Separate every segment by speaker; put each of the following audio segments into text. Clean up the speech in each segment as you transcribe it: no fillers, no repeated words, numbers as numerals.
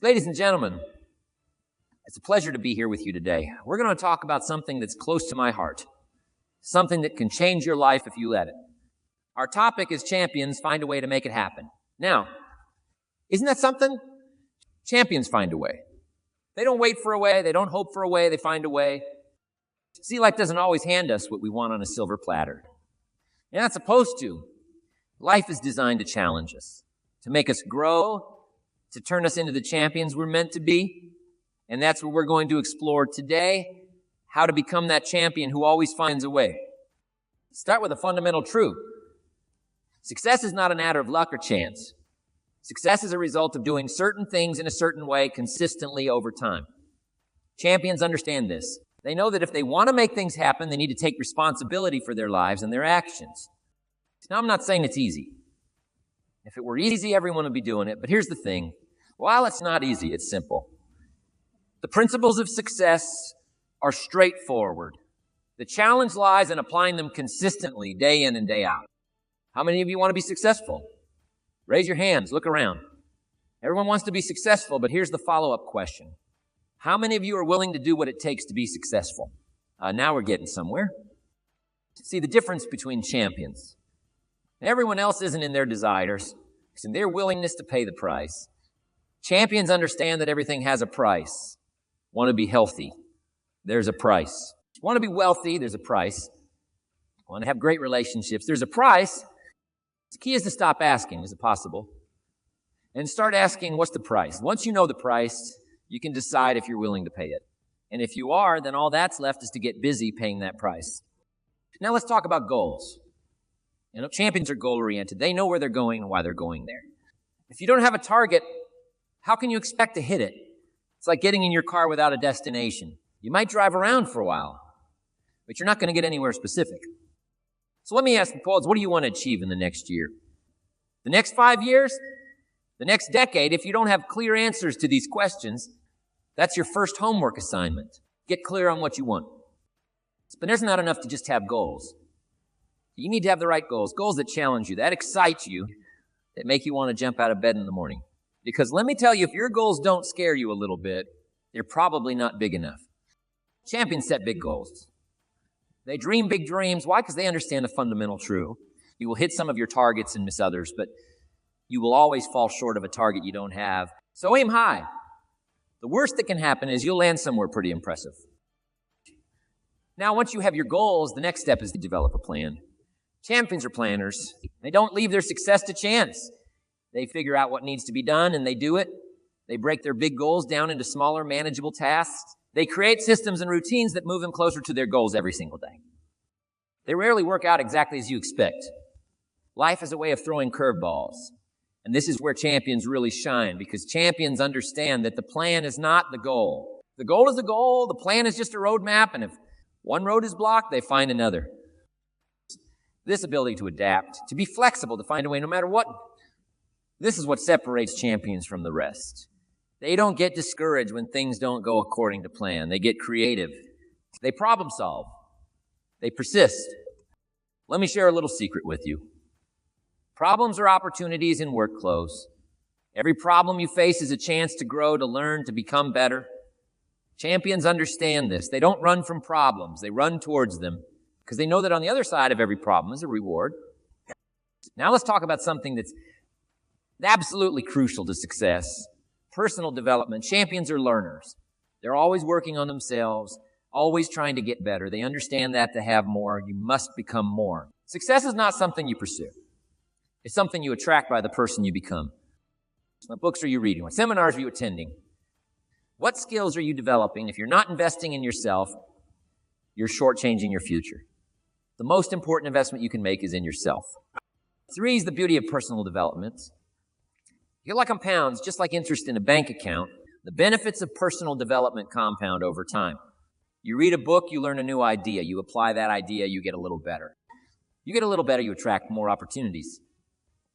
Speaker 1: Ladies and gentlemen, it's a pleasure to be here with you today. We're going to talk about something that's close to my heart, something that can change your life if you let it. Our topic is champions find a way to make it happen. Now, isn't that something? Champions find a way. They don't wait for a way. They don't hope for a way. They find a way. See, life doesn't always hand us what we want on a silver platter. You're not supposed to. Life is designed to challenge us, to make us grow, to turn us into the champions we're meant to be. And that's what we're going to explore today, how to become that champion who always finds a way. Start with a fundamental truth. Success is not a matter of luck or chance. Success is a result of doing certain things in a certain way consistently over time. Champions understand this. They know that if they want to make things happen, they need to take responsibility for their lives and their actions. Now, I'm not saying it's easy. If it were easy, everyone would be doing it. But here's the thing. While it's not easy, it's simple. The principles of success are straightforward. The challenge lies in applying them consistently, day in and day out. How many of you want to be successful? Raise your hands. Look around. Everyone wants to be successful, but here's the follow-up question. How many of you are willing to do what it takes to be successful? Now we're getting somewhere. See, the difference between champions. Everyone else isn't in their desires. It's in their willingness to pay the price. Champions understand that everything has a price. Want to be healthy? There's a price. Want to be wealthy? There's a price. Want to have great relationships? There's a price. The key is to stop asking, is it possible? And start asking, what's the price? Once you know the price, you can decide if you're willing to pay it. And if you are, then all that's left is to get busy paying that price. Now let's talk about goals. You know, champions are goal-oriented. They know where they're going and why they're going there. If you don't have a target, how can you expect to hit it? It's like getting in your car without a destination. You might drive around for a while, but you're not going to get anywhere specific. So let me ask the polls, what do you want to achieve in the next year? The next 5 years? The next decade? If you don't have clear answers to these questions, that's your first homework assignment. Get clear on what you want. But there's not enough to just have goals. You need to have the right goals, goals that challenge you, that excite you, that make you want to jump out of bed in the morning. Because let me tell you, if your goals don't scare you a little bit, they're probably not big enough. Champions set big goals. They dream big dreams. Why? Because they understand a fundamental truth. You will hit some of your targets and miss others, but you will always fall short of a target you don't have. So aim high. The worst that can happen is you'll land somewhere pretty impressive. Now, once you have your goals, the next step is to develop a plan. Champions are planners. They don't leave their success to chance. They figure out what needs to be done, and they do it. They break their big goals down into smaller, manageable tasks. They create systems and routines that move them closer to their goals every single day. They rarely work out exactly as you expect. Life is a way of throwing curveballs. And this is where champions really shine, because champions understand that the plan is not the goal. The goal is the goal. The plan is just a roadmap, and if one road is blocked, they find another. This ability to adapt, to be flexible, to find a way no matter what, this is what separates champions from the rest. They don't get discouraged when things don't go according to plan. They get creative. They problem solve. They persist. Let me share a little secret with you. Problems are opportunities in work clothes. Every problem you face is a chance to grow, to learn, to become better. Champions understand this. They don't run from problems. They run towards them because they know that on the other side of every problem is a reward. Now let's talk about something that's absolutely crucial to success. Personal development. Champions are learners. They're always working on themselves, always trying to get better. They understand that to have more, you must become more. Success is not something you pursue. It's something you attract by the person you become. What books are you reading? What seminars are you attending? What skills are you developing? If you're not investing in yourself, you're shortchanging your future. The most important investment you can make is in yourself. 3 is the beauty of personal development. You're like compounds, just like interest in a bank account. The benefits of personal development compound over time. You read a book, you learn a new idea. You apply that idea, you get a little better. You get a little better, you attract more opportunities.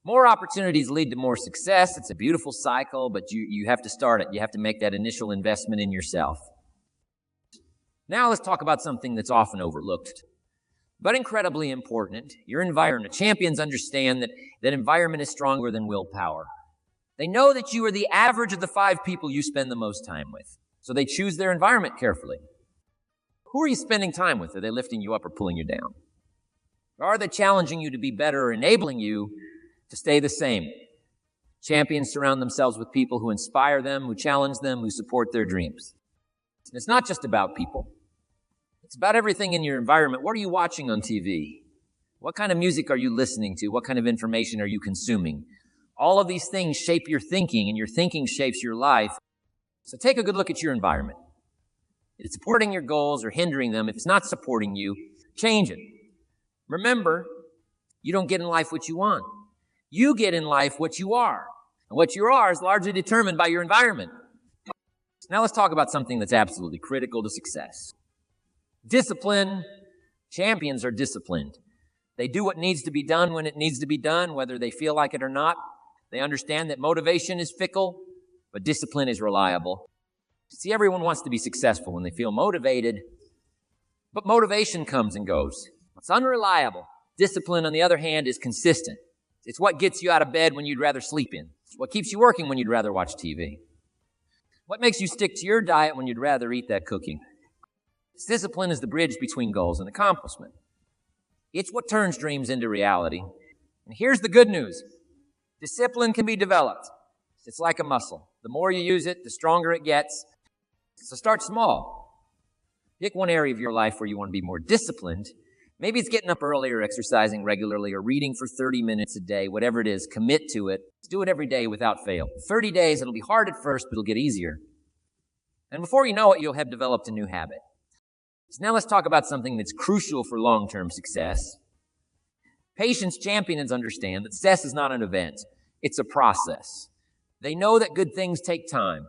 Speaker 1: More opportunities lead to more success. It's a beautiful cycle, but you have to start it. You have to make that initial investment in yourself. Now let's talk about something that's often overlooked, but incredibly important. Your environment. Champions understand that environment is stronger than willpower. They know that you are the average of the 5 people you spend the most time with. So they choose their environment carefully. Who are you spending time with? Are they lifting you up or pulling you down? Or are they challenging you to be better or enabling you to stay the same? Champions surround themselves with people who inspire them, who challenge them, who support their dreams. And it's not just about people. It's about everything in your environment. What are you watching on TV? What kind of music are you listening to? What kind of information are you consuming? All of these things shape your thinking, and your thinking shapes your life. So take a good look at your environment. If it's supporting your goals or hindering them, if it's not supporting you, change it. Remember, you don't get in life what you want. You get in life what you are. And what you are is largely determined by your environment. Now let's talk about something that's absolutely critical to success. Discipline. Champions are disciplined. They do what needs to be done when it needs to be done, whether they feel like it or not. They understand that motivation is fickle, but discipline is reliable. See, everyone wants to be successful when they feel motivated, but motivation comes and goes. It's unreliable. Discipline, on the other hand, is consistent. It's what gets you out of bed when you'd rather sleep in. It's what keeps you working when you'd rather watch TV. What makes you stick to your diet when you'd rather eat that cookie? Discipline is the bridge between goals and accomplishment. It's what turns dreams into reality. And here's the good news. Discipline can be developed. It's like a muscle. The more you use it, the stronger it gets. So start small. Pick one area of your life where you want to be more disciplined. Maybe it's getting up early or exercising regularly or reading for 30 minutes a day, whatever it is, commit to it. Do it every day without fail. 30 days, it'll be hard at first, but it'll get easier. And before you know it, you'll have developed a new habit. So now let's talk about something that's crucial for long-term success. Patience champions understand that success is not an event. It's a process. They know that good things take time.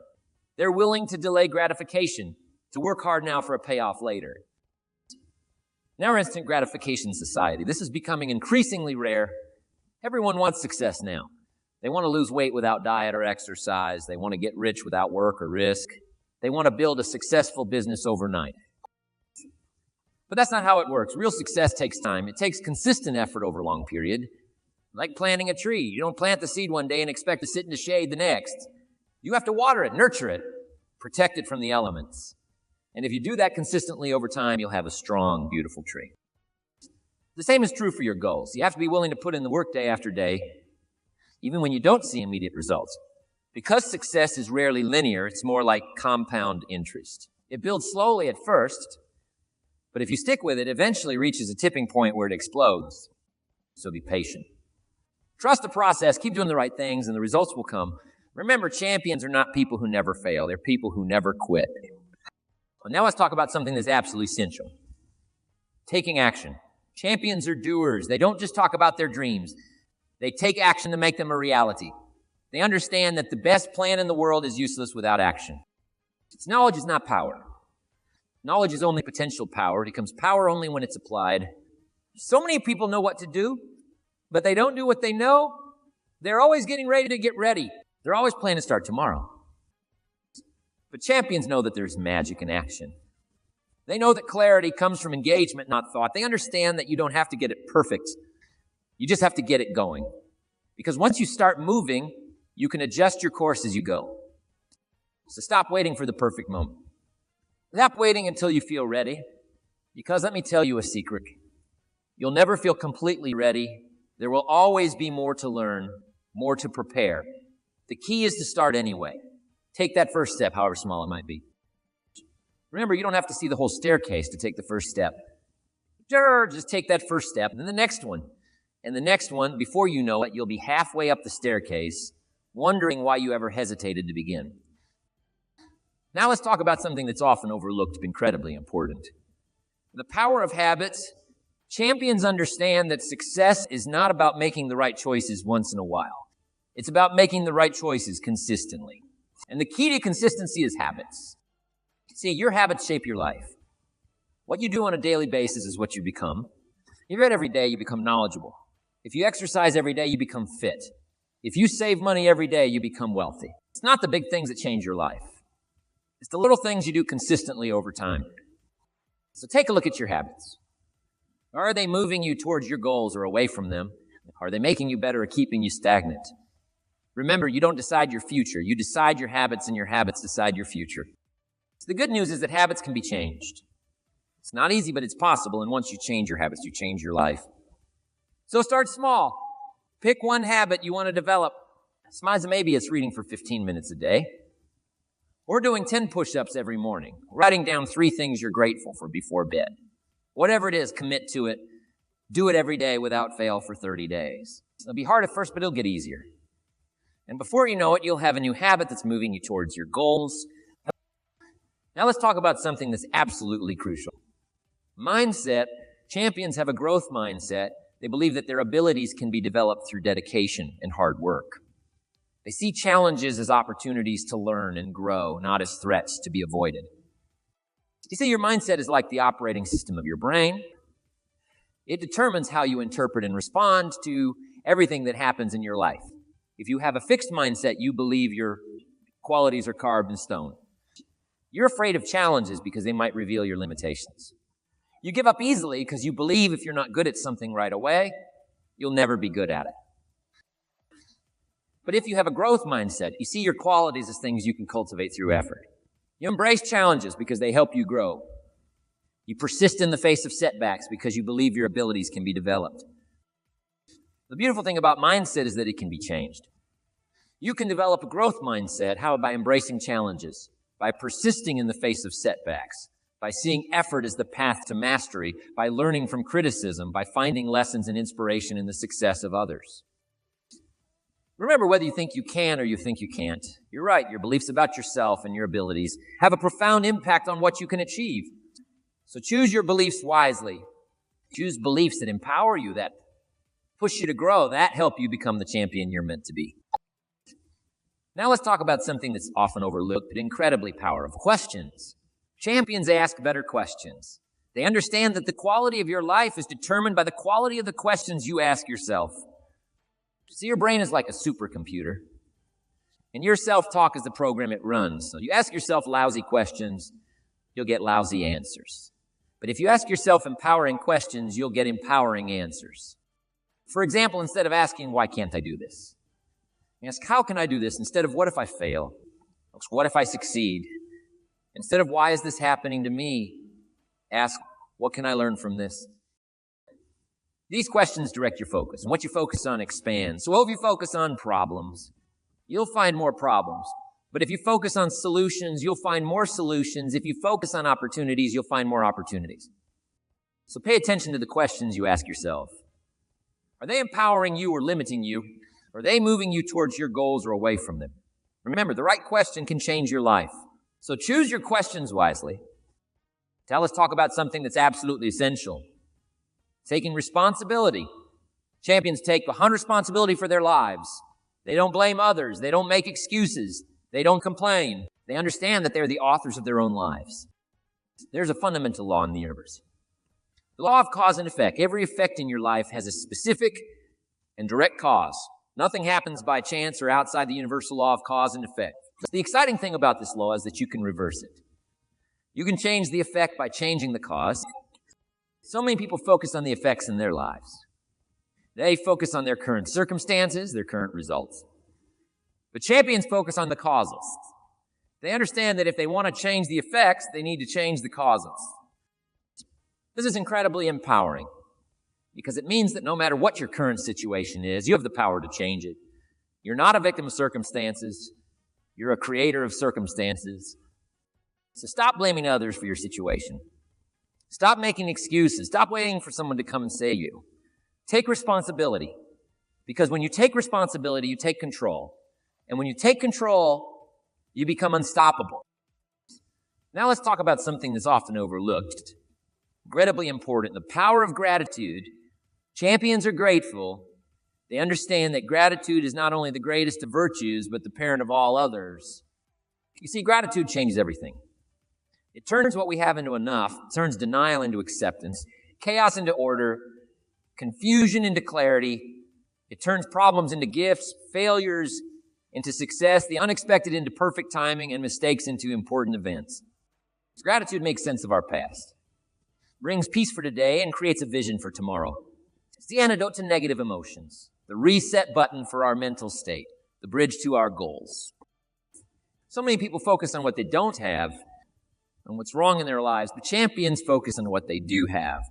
Speaker 1: They're willing to delay gratification, to work hard now for a payoff later. In our instant gratification society, this is becoming increasingly rare. Everyone wants success now. They want to lose weight without diet or exercise. They want to get rich without work or risk. They want to build a successful business overnight. But that's not how it works. Real success takes time. It takes consistent effort over a long period. Like planting a tree. You don't plant the seed one day and expect to sit in the shade the next. You have to water it, nurture it, protect it from the elements. And if you do that consistently over time, you'll have a strong, beautiful tree. The same is true for your goals. You have to be willing to put in the work day after day, even when you don't see immediate results. Because success is rarely linear, it's more like compound interest. It builds slowly at first, but if you stick with it, it eventually reaches a tipping point where it explodes. So be patient. Trust the process, keep doing the right things, and the results will come. Remember, champions are not people who never fail. They're people who never quit. Well, now let's talk about something that's absolutely essential. Taking action. Champions are doers. They don't just talk about their dreams. They take action to make them a reality. They understand that the best plan in the world is useless without action. Knowledge is not power. Knowledge is only potential power. It becomes power only when it's applied. So many people know what to do, but they don't do what they know. They're always getting ready to get ready. They're always planning to start tomorrow. But champions know that there's magic in action. They know that clarity comes from engagement, not thought. They understand that you don't have to get it perfect. You just have to get it going. Because once you start moving, you can adjust your course as you go. So stop waiting for the perfect moment. Stop waiting until you feel ready. Because let me tell you a secret. You'll never feel completely ready. There will always be more to learn, more to prepare. The key is to start anyway. Take that first step, however small it might be. Remember, you don't have to see the whole staircase to take the first step. Sure, just take that first step, and then the next one. And the next one, before you know it, you'll be halfway up the staircase, wondering why you ever hesitated to begin. Now let's talk about something that's often overlooked, but incredibly important. The power of habits. Champions understand that success is not about making the right choices once in a while. It's about making the right choices consistently. And the key to consistency is habits. See, your habits shape your life. What you do on a daily basis is what you become. If you read every day, you become knowledgeable. If you exercise every day, you become fit. If you save money every day, you become wealthy. It's not the big things that change your life. It's the little things you do consistently over time. So take a look at your habits. Are they moving you towards your goals or away from them? Are they making you better or keeping you stagnant? Remember, you don't decide your future. You decide your habits, and your habits decide your future. So the good news is that habits can be changed. It's not easy, but it's possible. And once you change your habits, you change your life. So start small. Pick one habit you want to develop. Maybe it's reading for 15 minutes a day. Or doing 10 push-ups every morning. Writing down 3 things you're grateful for before bed. Whatever it is, commit to it. Do it every day without fail for 30 days. It'll be hard at first, but it'll get easier. And before you know it, you'll have a new habit that's moving you towards your goals. Now let's talk about something that's absolutely crucial. Mindset. Champions have a growth mindset. They believe that their abilities can be developed through dedication and hard work. They see challenges as opportunities to learn and grow, not as threats to be avoided. You see, your mindset is like the operating system of your brain. It determines how you interpret and respond to everything that happens in your life. If you have a fixed mindset, you believe your qualities are carved in stone. You're afraid of challenges because they might reveal your limitations. You give up easily because you believe if you're not good at something right away, you'll never be good at it. But if you have a growth mindset, you see your qualities as things you can cultivate through effort. You embrace challenges because they help you grow. You persist in the face of setbacks because you believe your abilities can be developed. The beautiful thing about mindset is that it can be changed. You can develop a growth mindset. How? By embracing challenges, by persisting in the face of setbacks, by seeing effort as the path to mastery, by learning from criticism, by finding lessons and inspiration in the success of others. Remember, whether you think you can or you think you can't, you're right. Your beliefs about yourself and your abilities have a profound impact on what you can achieve. So choose your beliefs wisely. Choose beliefs that empower you, that push you to grow, that help you become the champion you're meant to be. Now let's talk about something that's often overlooked but incredibly powerful: questions. Champions ask better questions. They understand that the quality of your life is determined by the quality of the questions you ask yourself. See, your brain is like a supercomputer, and your self-talk is the program it runs. So you ask yourself lousy questions, you'll get lousy answers. But if you ask yourself empowering questions, you'll get empowering answers. For example, instead of asking, why can't I do this? Ask, how can I do this? Instead of, what if I fail? Ask, what if I succeed? Instead of, why is this happening to me? Ask, what can I learn from this? These questions direct your focus, and what you focus on expands. So if you focus on problems, you'll find more problems. But if you focus on solutions, you'll find more solutions. If you focus on opportunities, you'll find more opportunities. So pay attention to the questions you ask yourself. Are they empowering you or limiting you? Are they moving you towards your goals or away from them? Remember, the right question can change your life. So choose your questions wisely. Now let's talk about something that's absolutely essential: taking responsibility. Champions take 100% responsibility for their lives. They don't blame others. They don't make excuses. They don't complain. They understand that they're the authors of their own lives. There's a fundamental law in the universe: the law of cause and effect. Every effect in your life has a specific and direct cause. Nothing happens by chance or outside the universal law of cause and effect. The exciting thing about this law is that you can reverse it. You can change the effect by changing the cause. So many people focus on the effects in their lives. They focus on their current circumstances, their current results. But champions focus on the causes. They understand that if they want to change the effects, they need to change the causes. This is incredibly empowering because it means that no matter what your current situation is, you have the power to change it. You're not a victim of circumstances. You're a creator of circumstances. So stop blaming others for your situation. Stop making excuses. Stop waiting for someone to come and save you. Take responsibility, because when you take responsibility, you take control. And when you take control, you become unstoppable. Now let's talk about something that's often overlooked, incredibly important: the power of gratitude. Champions are grateful. They understand that gratitude is not only the greatest of virtues, but the parent of all others. You see, gratitude changes everything. It turns what we have into enough, it turns denial into acceptance, chaos into order, confusion into clarity. It turns problems into gifts, failures into success, the unexpected into perfect timing, and mistakes into important events. Gratitude makes sense of our past, brings peace for today, and creates a vision for tomorrow. It's the antidote to negative emotions, the reset button for our mental state. the bridge to our goals. So many people focus on what they don't have and what's wrong in their lives, but champions focus on what they do have,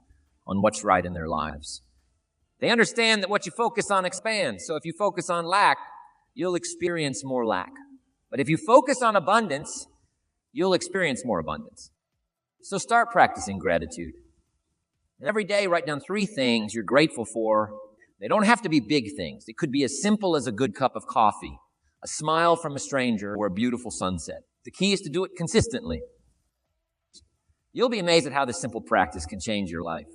Speaker 1: on what's right in their lives. They understand that what you focus on expands. So if you focus on lack, you'll experience more lack. But if you focus on abundance, you'll experience more abundance. So start practicing gratitude. Every day, write down 3 things you're grateful for. They don't have to be big things. It could be as simple as a good cup of coffee, a smile from a stranger, or a beautiful sunset. The key is to do it consistently. You'll be amazed at how this simple practice can change your life.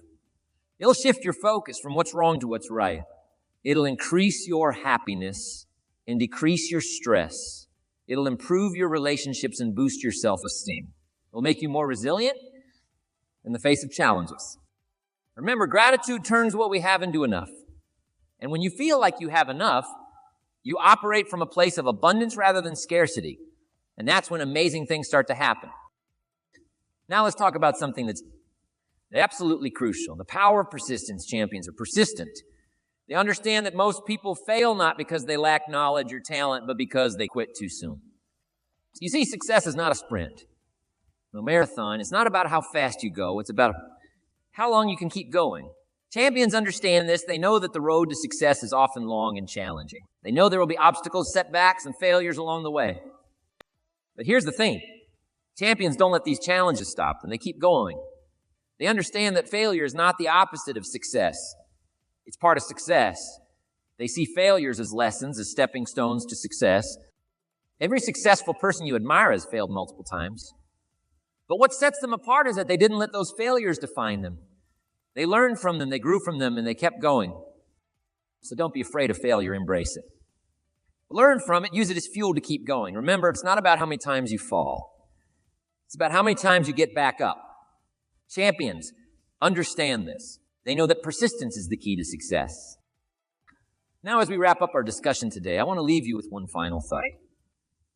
Speaker 1: It'll shift your focus from what's wrong to what's right. It'll increase your happiness and decrease your stress. It'll improve your relationships and boost your self-esteem. It'll make you more resilient in the face of challenges. Remember, gratitude turns what we have into enough. And when you feel like you have enough, you operate from a place of abundance rather than scarcity. And that's when amazing things start to happen. Now let's talk about something that's absolutely crucial. The power of persistence. Champions are persistent. They understand that most people fail not because they lack knowledge or talent, but because they quit too soon. You see, success is not a sprint, no marathon. It's not about how fast you go. It's about how long you can keep going. Champions understand this. They know that the road to success is often long and challenging. They know there will be obstacles, setbacks, and failures along the way. But here's the thing. Champions don't let these challenges stop them. They keep going. They understand that failure is not the opposite of success. It's part of success. They see failures as lessons, as stepping stones to success. Every successful person you admire has failed multiple times. But what sets them apart is that they didn't let those failures define them. They learned from them, they grew from them, and they kept going. So don't be afraid of failure, embrace it. Learn from it, use it as fuel to keep going. Remember, it's not about how many times you fall. It's about how many times you get back up. Champions understand this. They know that persistence is the key to success. Now, as we wrap up our discussion today, I want to leave you with one final thought.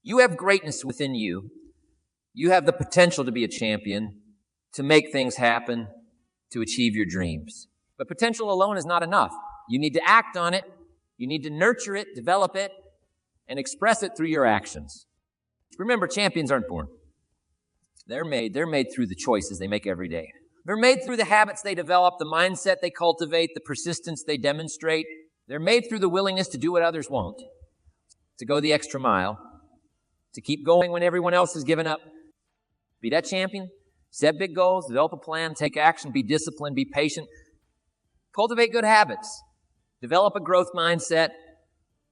Speaker 1: You have greatness within you. You have the potential to be a champion, to make things happen, to achieve your dreams. But potential alone is not enough. You need to act on it. You need to nurture it, develop it, and express it through your actions. Remember, champions aren't born. They're made through the choices they make every day. They're made through the habits they develop, the mindset they cultivate, the persistence they demonstrate. They're made through the willingness to do what others won't, to go the extra mile, to keep going when everyone else has given up. Be that champion. Set big goals, develop a plan, take action, be disciplined, be patient. Cultivate good habits. Develop a growth mindset.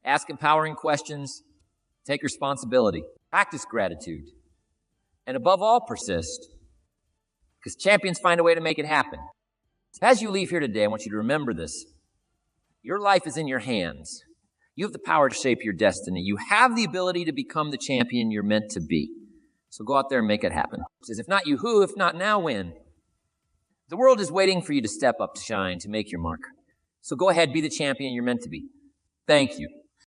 Speaker 1: Ask empowering questions. Take responsibility. Practice gratitude. And above all, persist. Because champions find a way to make it happen. As you leave here today, I want you to remember this. Your life is in your hands. You have the power to shape your destiny. You have the ability to become the champion you're meant to be. So go out there and make it happen. It says, if not you, who? If not now, when? The world is waiting for you to step up, to shine, to make your mark. So go ahead, be the champion you're meant to be. Thank you.